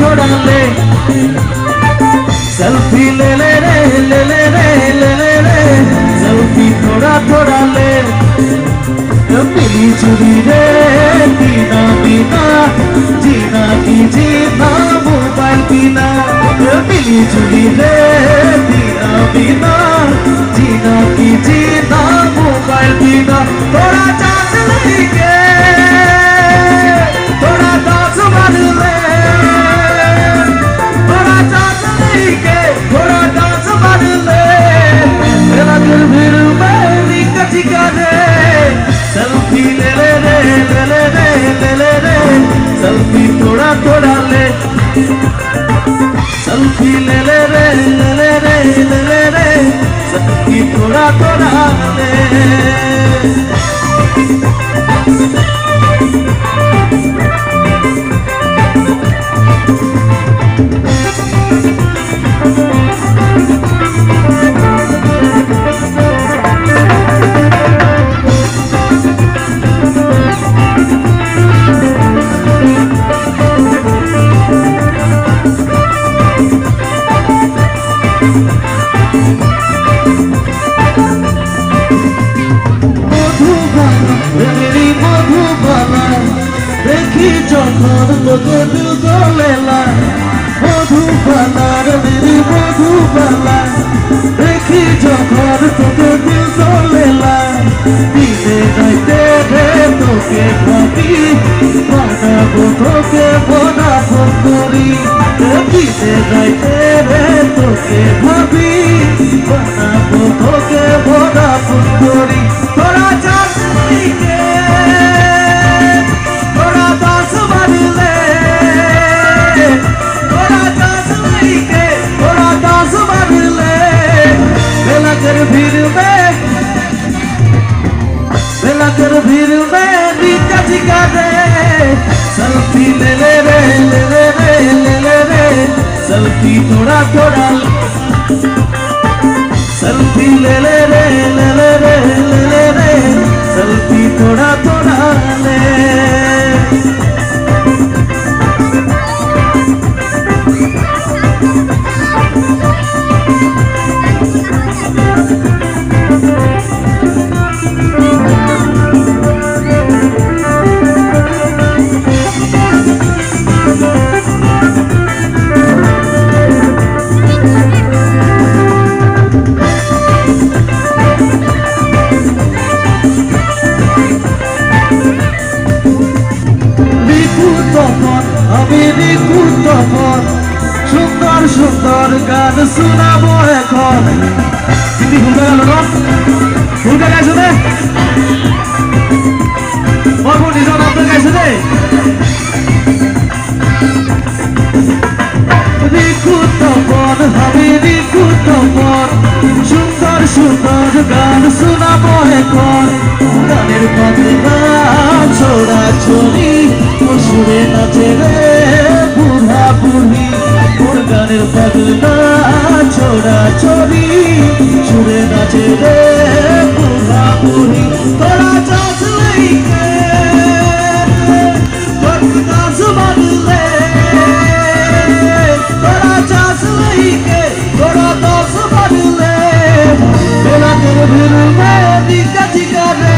थोड़ा ले सेल्फी ले ले रे ले ले रे ले ले रे सेल्फी थोड़ा थोड़ा ले मिली जुली रे बिना बिना जीना की जीना मोबाइल बिना मिली जुली रे बिना बिना जीना की जीना मोबाइल बिना थोड़ा चांस लेके थोड़ा दास बन ले थोड़ा चांस लेके थोड़ा दास बन ले मेरा दिल फिर मेरी कचिका दे सेल्फी ले ले रे ले ले रे ले ले रे सेल्फी थोड़ा थोड़ा ले सेल्फी ले ले रे ले ले रे ले ले रे सेल्फी थोड़ा थोड़ा ले देखी যখন তোকে দিল গলেলা মধুবালার মেরি মধুবালা দেখি যখন তোকে দিল গলেলা দিনে রাইতে রে তোকে ভাবি বানাবো তোকে বানাবো করি দিনে রাইতে রে তোকে ভাবি বানাবো তোকে বানাবো করি তোরা চাস লিখে भीड़ में रीचा चिका दे सेल्फी ले ले रे ले ले रे ले ले रे सेल्फी थोड़ा थोड़ा सेल्फी ले ले रे ले ले रे ले ले रे सेल्फी थोड़ा थोड़ा ले সুন্দর সুন্দর গান শোনাবো এখন কিন্তু ভুলতে গেল না ভুলতে গেছে রে বাবু নিজন আপনার গেছে রে রিকুতপন হবে রিকুতপন সুন্দর সুন্দর গান শোনাবো এখন গানের পাতলা ছোড়া ছড়ি সুরে নাচে রে বুড়া বুড়ি ওর গানের পাগলা ছোড়া ছড়ি সুরে নাচে রে বুড়া বুড়ি তোরা চাষ লাইকে তোর দাস বাদলে তোরা চাষ লাইকে তোরা দাস বাদলে বেলা তোর ভিড় মে দিকা দিকা রে